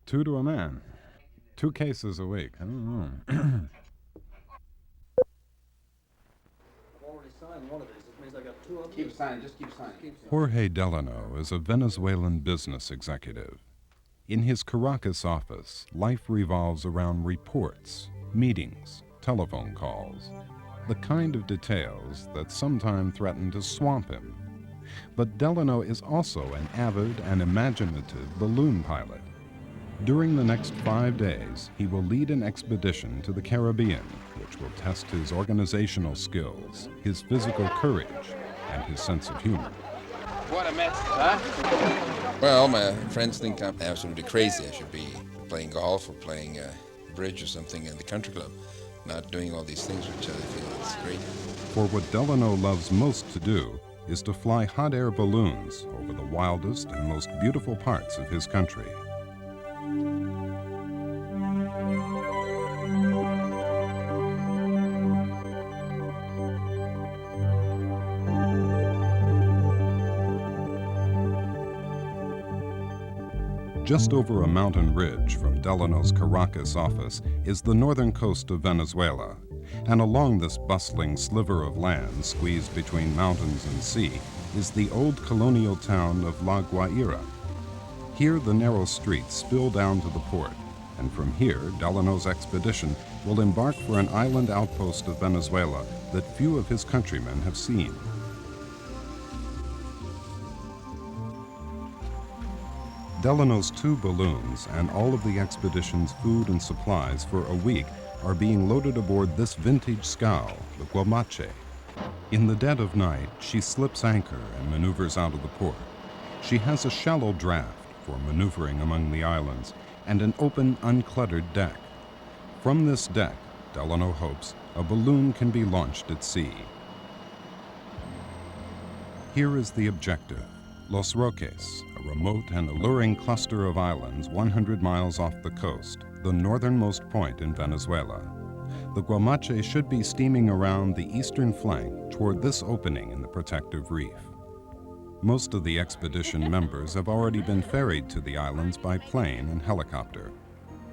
2 to a man. 2 cases a week. I don't know. I've already signed one of these. It means I got 2 of them. Keep signing, just keep signing. Jorge Délano is a Venezuelan business executive. In his Caracas office, life revolves around reports, meetings, telephone calls, the kind of details that sometimes threaten to swamp him. But Délano is also an avid and imaginative balloon pilot. During the next 5 days, he will lead an expedition to the Caribbean, which will test his organizational skills, his physical courage, and his sense of humor. What a mess, huh? Well, my friends think I'm absolutely crazy. I should be playing golf or playing bridge or something in the country club, not doing all these things which I feel is great. For what Délano loves most to do is to fly hot air balloons over the wildest and most beautiful parts of his country. Just over a mountain ridge from Délano's Caracas office is the northern coast of Venezuela, and along this bustling sliver of land squeezed between mountains and sea is the old colonial town of La Guaira. Here the narrow streets spill down to the port, and from here Délano's expedition will embark for an island outpost of Venezuela that few of his countrymen have seen. Délano's 2 balloons and all of the expedition's food and supplies for a week are being loaded aboard this vintage scow, the Guamache. In the dead of night, she slips anchor and maneuvers out of the port. She has a shallow draft for maneuvering among the islands and an open, uncluttered deck. From this deck, Délano hopes, a balloon can be launched at sea. Here is the objective. Los Roques, a remote and alluring cluster of islands 100 miles off the coast, the northernmost point in Venezuela. The Guamache should be steaming around the eastern flank toward this opening in the protective reef. Most of the expedition members have already been ferried to the islands by plane and helicopter.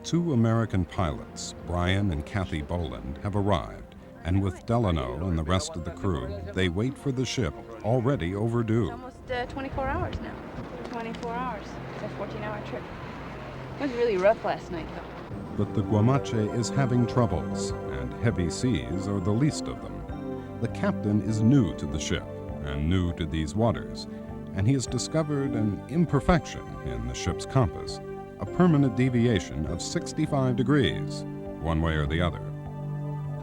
2 American pilots, Bryan and Kathy Boland, have arrived, and with Délano and the rest of the crew, they wait for the ship, already overdue. It's almost 24 hours now. 24 hours. It's a 14-hour trip. It was really rough last night, though. But the Guamache is having troubles, and heavy seas are the least of them. The captain is new to the ship, and new to these waters, and he has discovered an imperfection in the ship's compass, a permanent deviation of 65 degrees, one way or the other.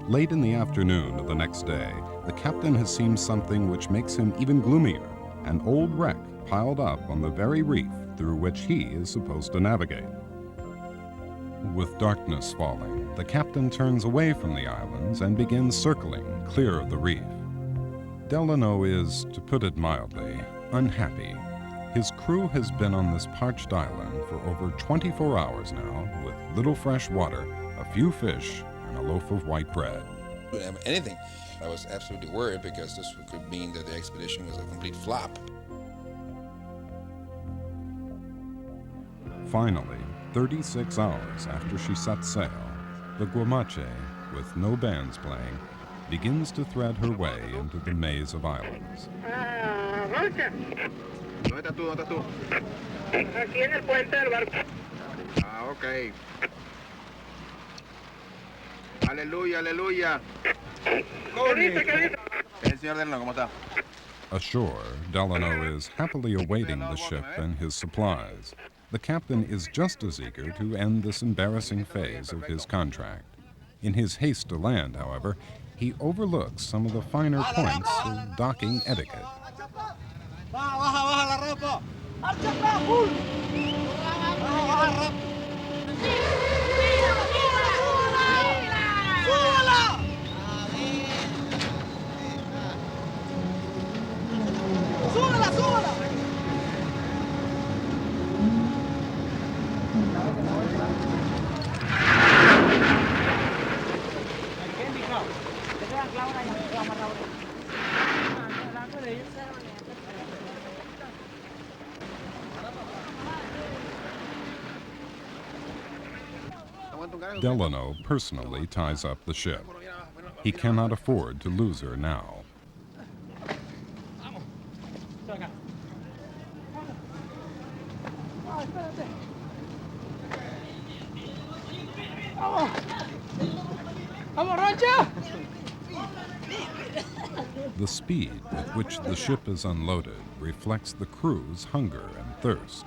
Late in the afternoon of the next day, the captain has seen something which makes him even gloomier, an old wreck piled up on the very reef through which he is supposed to navigate. With darkness falling, the captain turns away from the islands and begins circling clear of the reef. Délano is, to put it mildly, unhappy. His crew has been on this parched island for over 24 hours now, with little fresh water, a few fish, and a loaf of white bread. Anything. I was absolutely worried because this could mean that the expedition was a complete flop. Finally, 36 hours after she sets sail, the Guamache, with no bands playing, begins to thread her way into the maze of islands. ¿Dónde estás tú? ¿Dónde estás tú? Aquí en el puente del barco. Ah, ok. Aleluya, aleluya. ¿Qué dice? El señor Délano, ¿cómo está? Ashore, Délano is happily awaiting the ship and his supplies. The captain is just as eager to end this embarrassing phase of his contract. In his haste to land, however, he overlooks some of the finer points of docking etiquette. Délano personally ties up the ship. He cannot afford to lose her now. The speed with which the ship is unloaded reflects the crew's hunger and thirst.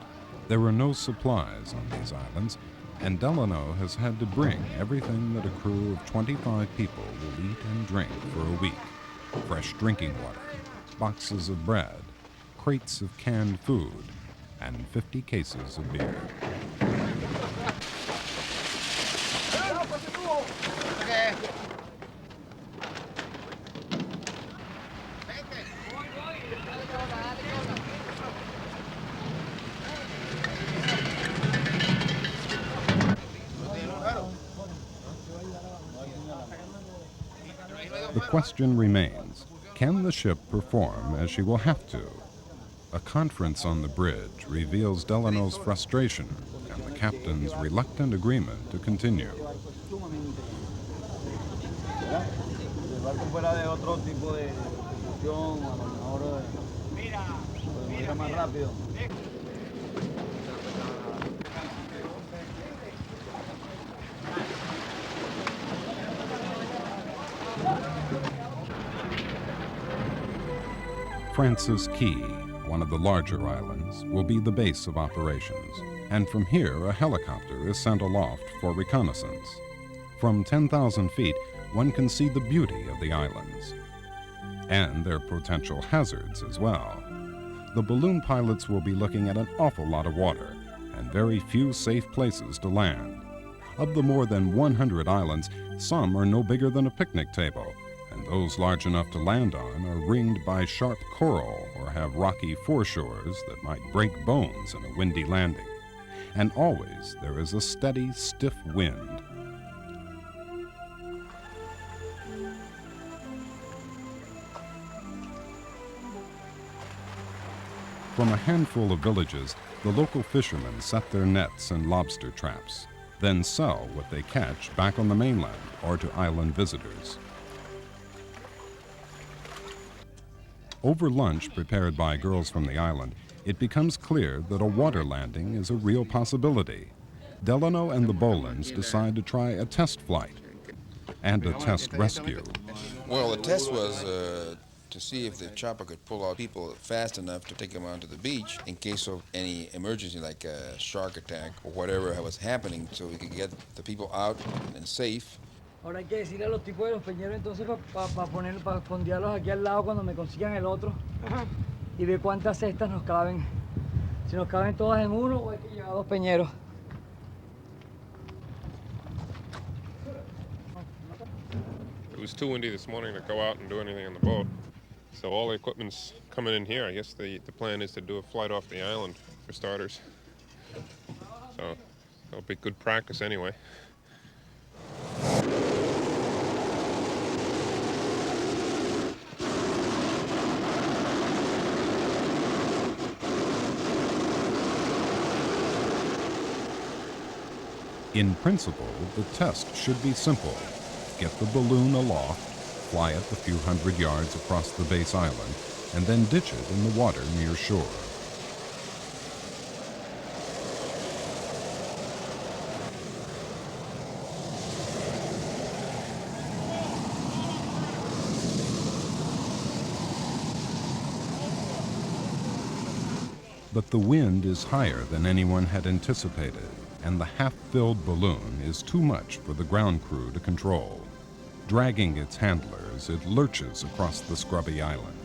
There are no supplies on these islands, and Délano has had to bring everything that a crew of 25 people will eat and drink for a week. Fresh drinking water, boxes of bread, crates of canned food, and 50 cases of beer. The question remains, can the ship perform as she will have to? A conference on the bridge reveals Délano's frustration and the captain's reluctant agreement to continue. Francis Key, one of the larger islands, will be the base of operations, and from here a helicopter is sent aloft for reconnaissance. From 10,000 feet, one can see the beauty of the islands, and their potential hazards as well. The balloon pilots will be looking at an awful lot of water, and very few safe places to land. Of the more than 100 islands, some are no bigger than a picnic table, and those large enough to land on are ringed by sharp coral or have rocky foreshores that might break bones in a windy landing. And always there is a steady, stiff wind. From a handful of villages, the local fishermen set their nets and lobster traps, then sell what they catch back on the mainland or to island visitors. Over lunch prepared by girls from the island, it becomes clear that a water landing is a real possibility. Délano and the Bolands decide to try a test flight and a test rescue. Well, the test was to see if the chopper could pull out people fast enough to take them onto the beach in case of any emergency, like a shark attack or whatever was happening, so we could get the people out and safe. Ahora hay que decirle a los tipos de los peñeros entonces para fondearlos aquí al lado cuando me consigan el otro. Ajá. Y ver cuántas cestas nos caben. Si nos caben todas en uno o hay que llevar dos peñeros. It was too windy this morning to go out and do anything on the boat. So all the equipment's coming in here. I guess the plan is to do a flight off the island for starters. So it'll be good practice anyway. In principle, the test should be simple. Get the balloon aloft, fly it a few hundred yards across the base island, and then ditch it in the water near shore. But the wind is higher than anyone had anticipated, and the half-filled balloon is too much for the ground crew to control. Dragging its handlers, it lurches across the scrubby island.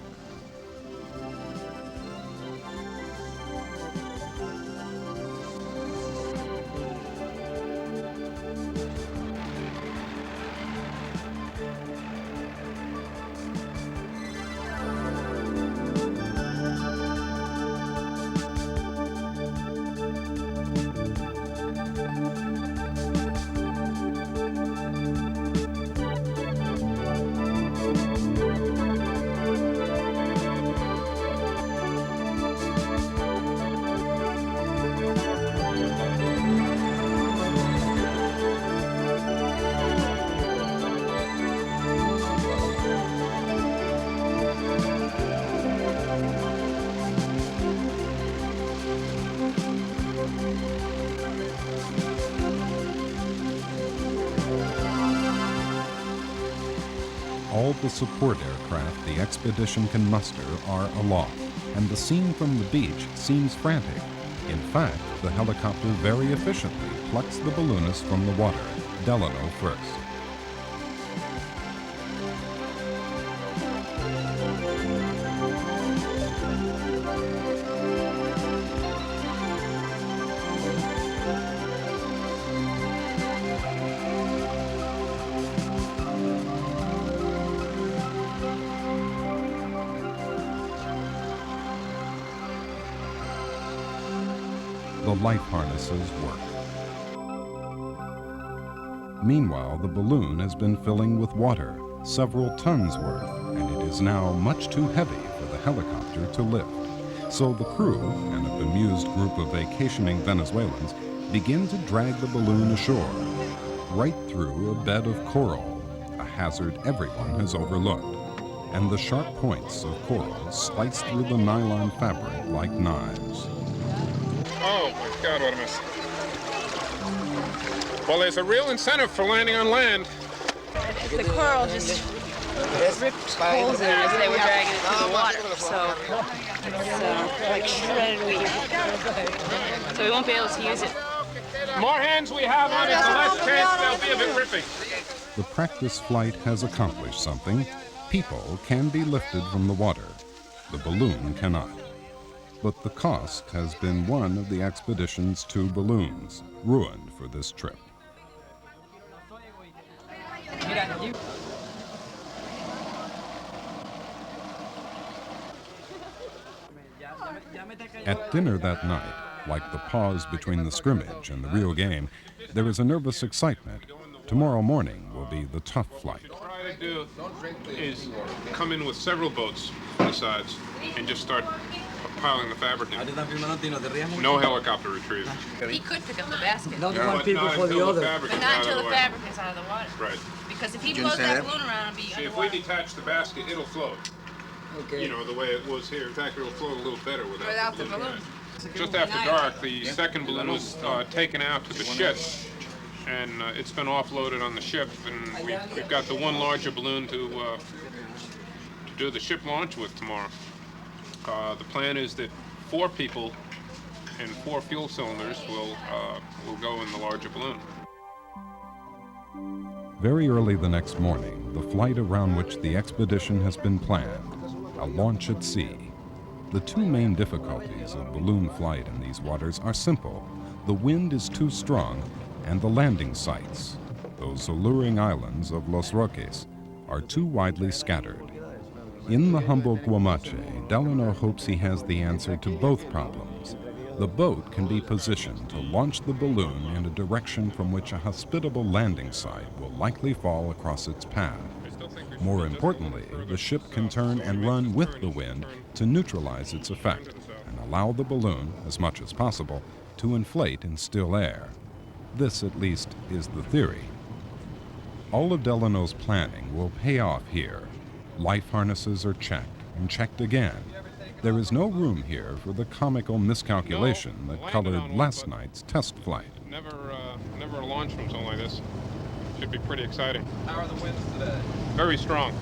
all the support aircraft the expedition can muster are aloft, and the scene from the beach seems frantic. In fact, the helicopter very efficiently plucks the balloonist from the water, Délano first. The life harnesses work. Meanwhile, the balloon has been filling with water, several tons worth, and it is now much too heavy for the helicopter to lift. So the crew, and a bemused group of vacationing Venezuelans, begin to drag the balloon ashore, right through a bed of coral, a hazard everyone has overlooked, and the sharp points of coral slice through the nylon fabric like knives. Oh my God, what a mess. Well, there's a real incentive for landing on land. The coral just ripped holes in it as they were dragging it through the water. So it's like shredded wheat. So we won't be able to use it. The more hands we have on it, the less chance there'll be of it ripping. The practice flight has accomplished something. People can be lifted from the water. The balloon cannot. But the cost has been one of the expedition's 2 balloons, ruined for this trip. At dinner that night, like the pause between the scrimmage and the real game, there is a nervous excitement. Tomorrow morning will be the tough flight. What I try to do is come in with several boats on the sides and just start piling the fabric in. No helicopter retrieval. He could pick up the basket. Not Yeah, one but people not for the until other. fabric But is not out of until the the way. fabric is out of the water. Right. Because if he blows that balloon around, it'll be See, if we underwater. detach the basket, it'll float. Okay. You know, the way it was here. In fact, it'll float a little better Without the balloon. Just after dark, the second balloon was taken out to the ship, and it's been offloaded on the ship, and we've got the one larger balloon to do the ship launch with tomorrow. The plan is that 4 people and 4 fuel cylinders will go in the larger balloon. Very early the next morning, the flight around which the expedition has been planned, a launch at sea. The 2 main difficulties of balloon flight in these waters are simple. The wind is too strong, and the landing sites, those alluring islands of Los Roques, are too widely scattered. In the humble Guamache, Délano hopes he has the answer to both problems. The boat can be positioned to launch the balloon in a direction from which a hospitable landing site will likely fall across its path. More importantly, the ship can turn and run with the wind to neutralize its effect and allow the balloon, as much as possible, to inflate in still air. This, at least, is the theory. All of Délano's planning will pay off here. Life harnesses are checked and checked again. There is no room here for the comical miscalculation that colored last night's test flight. Never a launch from something like this. Should be pretty exciting. How are the winds today? Very strong.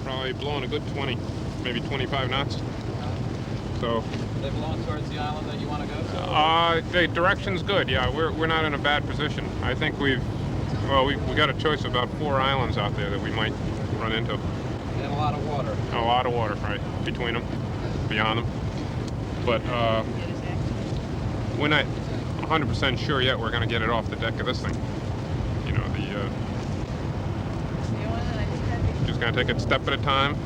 Probably blowing a good 20, maybe 25 knots. So. They belong towards the island that you want to go to? The direction's good. Yeah, we're not in a bad position. I think we got a choice of about 4 islands out there that we might run into. And a lot of water. A lot of water, right, between them, beyond them. But we're not 100% sure yet we're going to get it off the deck of this thing. You know, just going to take it step at a time.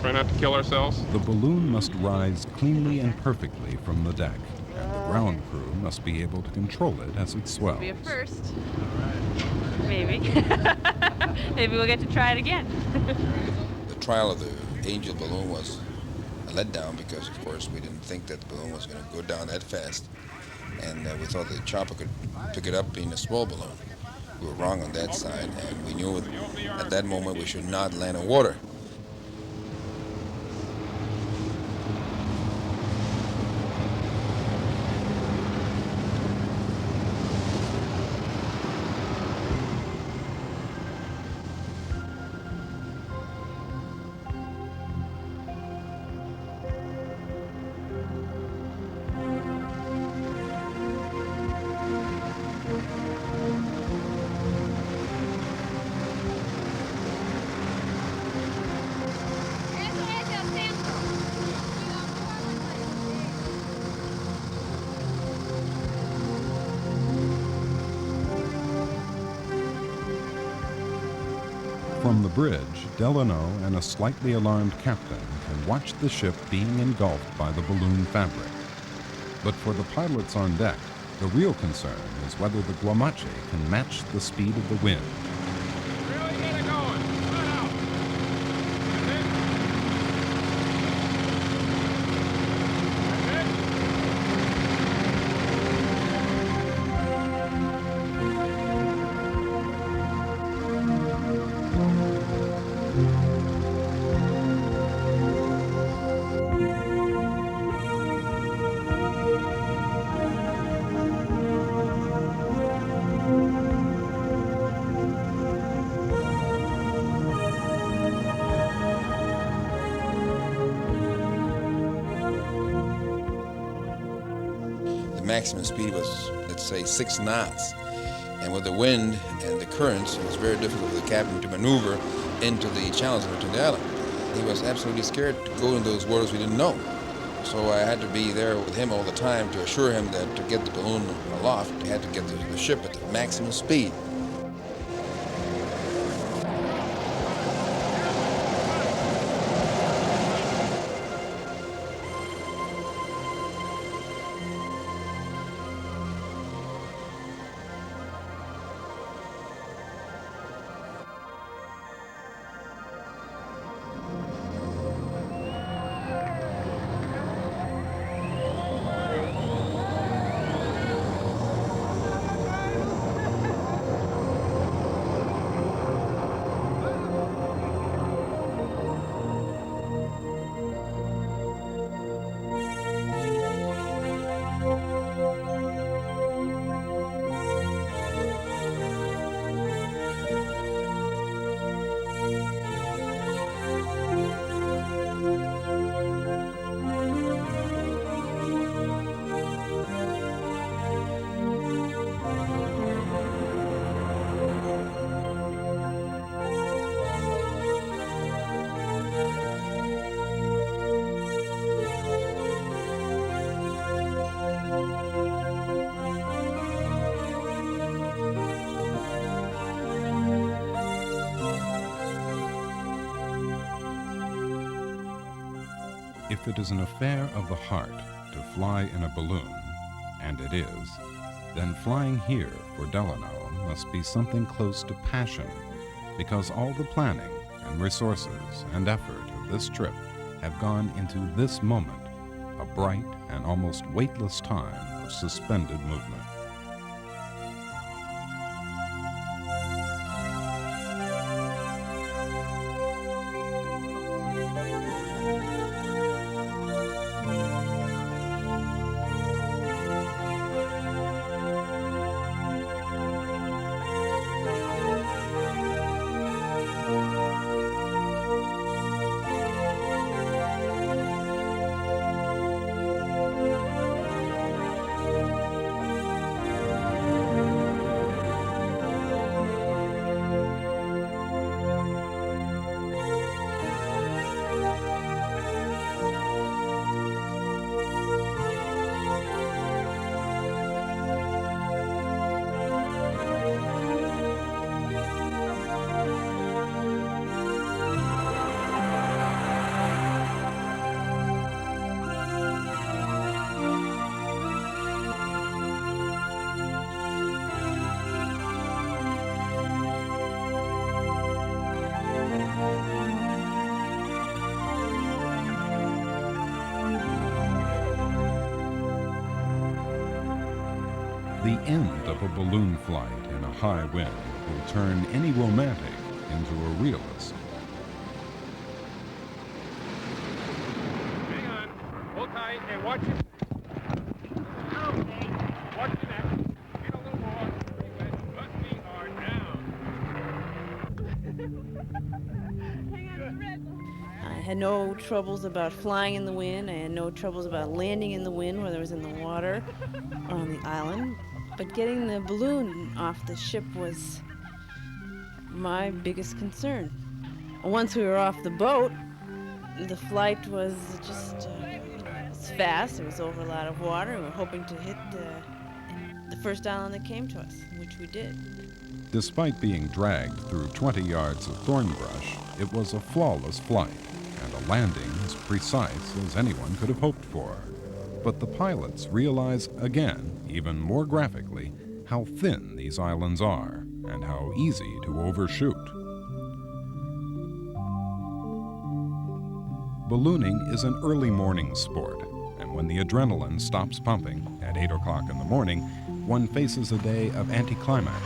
Try not to kill ourselves. The balloon must rise cleanly and perfectly from the deck, and the ground crew must be able to control it as it swells. Be a first. Maybe. Maybe we'll get to try it again. The trial of the Angel balloon was a letdown because, of course, we didn't think that the balloon was going to go down that fast. And we thought the chopper could pick it up being a small balloon. We were wrong on that side, and we knew at that moment we should not land on water. From the bridge, Délano and a slightly alarmed captain can watch the ship being engulfed by the balloon fabric. But for the pilots on deck, the real concern is whether the Guamache can match the speed of the wind. Really get it going. Let out. That's it. That's it. The maximum speed was, let's say, 6 knots. And with the wind and the currents, it was very difficult for the captain to maneuver into the channels between the island. He was absolutely scared to go in those waters we didn't know. So I had to be there with him all the time to assure him that to get the balloon aloft, he had to get the ship at the maximum speed. If it is an affair of the heart to fly in a balloon, and it is, then flying here for Délano must be something close to passion, because all the planning and resources and effort of this trip have gone into this moment, a bright and almost weightless time of suspended movement. The end of a balloon flight in a high wind will turn any romantic into a realist. Hang on. Hold tight and watch it. Okay. Watch the neck. Get a little more. Pretty good. But we are down. I had no troubles about flying in the wind. I had no troubles about landing in the wind, whether it was in the water or on the island. But getting the balloon off the ship was my biggest concern. Once we were off the boat, the flight was just it was fast. It was over a lot of water. We were hoping to hit the first island that came to us, which we did. Despite being dragged through 20 yards of thorn brush, it was a flawless flight and a landing as precise as anyone could have hoped for. But the pilots realize again, even more graphically, how thin these islands are and how easy to overshoot. Ballooning is an early morning sport, and when the adrenaline stops pumping at 8 o'clock in the morning, one faces a day of anticlimax.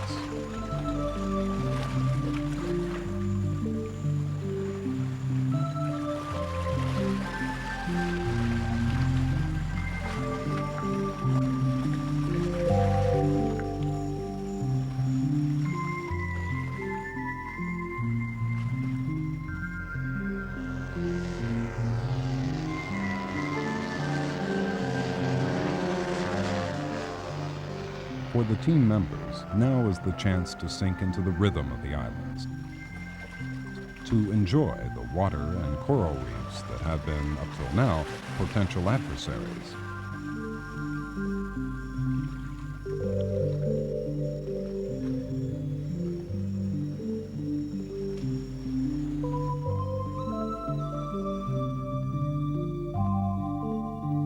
For the team members, now is the chance to sink into the rhythm of the islands, to enjoy the water and coral reefs that have been, up till now, potential adversaries.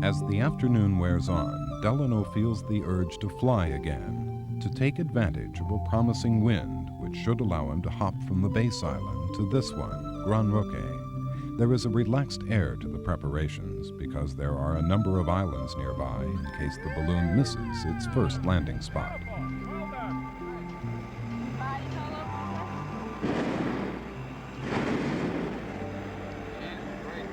As the afternoon wears on, Délano feels the urge to fly again, to take advantage of a promising wind which should allow him to hop from the base island to this one, Gran Roque. There is a relaxed air to the preparations because there are a number of islands nearby in case the balloon misses its first landing spot.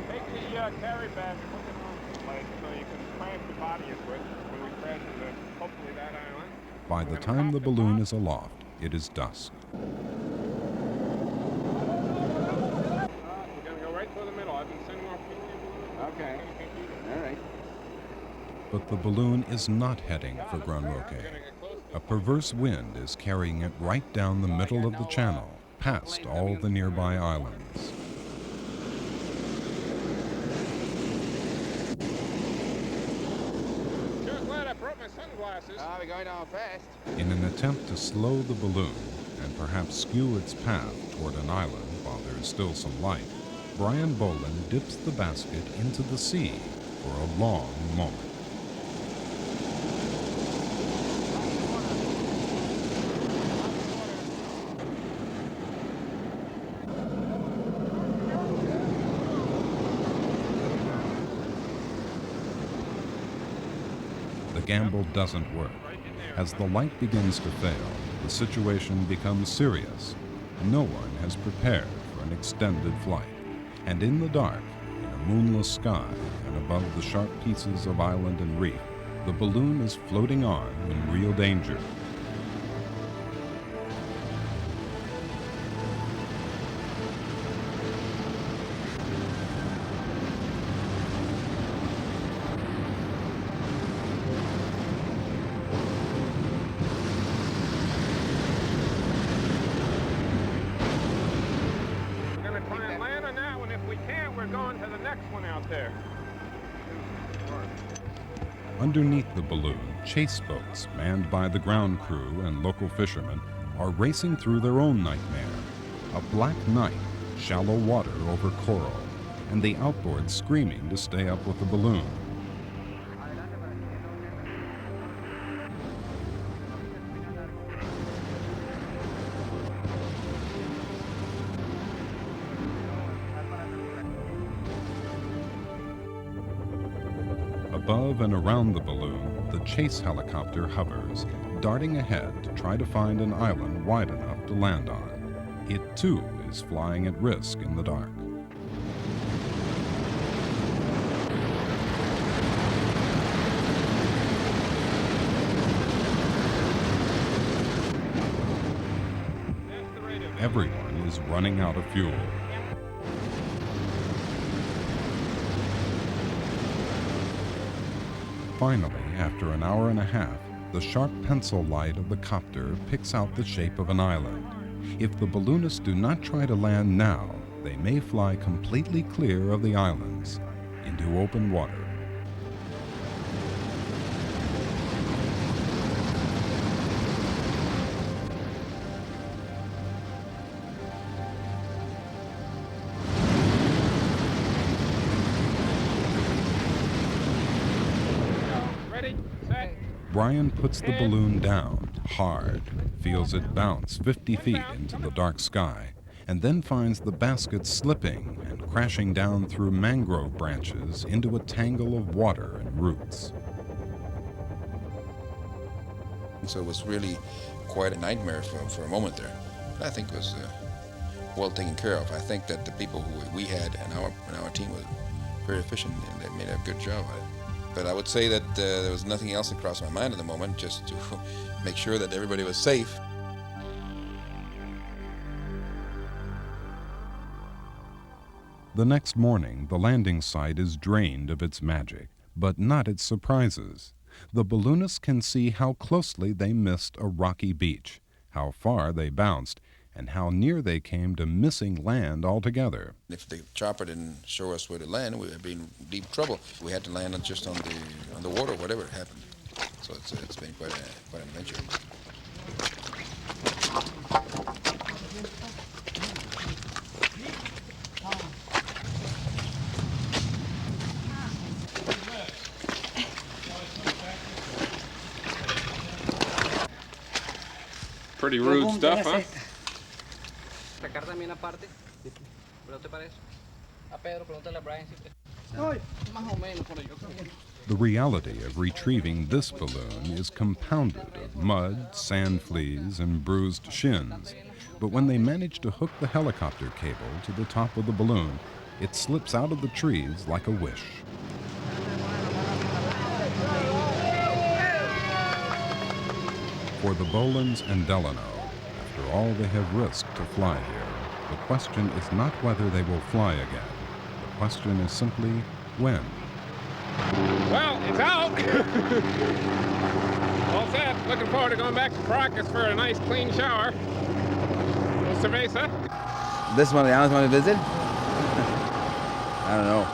Take the carry bag and hook it on the plate so you can clamp the body into it when we crash into hopefully that island. By the time the balloon is aloft, it is dusk. We're going to go right through the middle. I've been sending off people. Okay. All right. But the balloon is not heading for Gran Roque. A perverse wind is carrying it right down the middle of the channel, past all the nearby islands. Sure glad I brought my sunglasses. We're going down fast. In an attempt to slow the balloon and perhaps skew its path toward an island while there is still some light, Bryan Boland dips the basket into the sea for a long moment. The gamble doesn't work. As the light begins to fail, the situation becomes serious. No one has prepared for an extended flight. And in the dark, in a moonless sky, and above the sharp pieces of island and reef, the balloon is floating on in real danger. Underneath the balloon, chase boats, manned by the ground crew and local fishermen, are racing through their own nightmare. A black night, shallow water over coral, and the outboard screaming to stay up with the balloon. Above and around the balloon, the chase helicopter hovers, darting ahead to try to find an island wide enough to land on. It too is flying at risk in the dark. Everyone is running out of fuel. Finally, after an hour and a half, the sharp pencil light of the copter picks out the shape of an island. If the balloonists do not try to land now, they may fly completely clear of the islands into open water. Bryan puts the balloon down hard, feels it bounce 50 feet into the dark sky, and then finds the basket slipping and crashing down through mangrove branches into a tangle of water and roots. So it was really quite a nightmare for a moment there. But I think it was well taken care of. I think that the people who we had in our team was very efficient and they made a good job at it. But I would say that there was nothing else that crossed my mind at the moment, just to make sure that everybody was safe. The next morning, the landing site is drained of its magic, but not its surprises. The balloonists can see how closely they missed a rocky beach, how far they bounced, and how near they came to missing land altogether. If the chopper didn't show us where to land, we would be in deep trouble. We had to land just on the water, whatever happened. So it's been quite an adventure. Pretty rude stuff, huh? Sacar también aparte. ¿No te parece? A Pedro, pregúntale a Bryan si más o menos por yo. The reality of retrieving this balloon is compounded of mud, sand fleas, and bruised shins. But when they manage to hook the helicopter cable to the top of the balloon, it slips out of the trees like a wish. For the Bolands and Délano, after all they have risked to fly here, the question is not whether they will fly again. The question is simply when. Well, it's out. All set. Looking forward to going back to Caracas for a nice clean shower. Cerveza. This one, the honest one to visit? I don't know.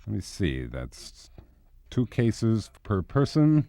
Let me see, that's 2 cases per person.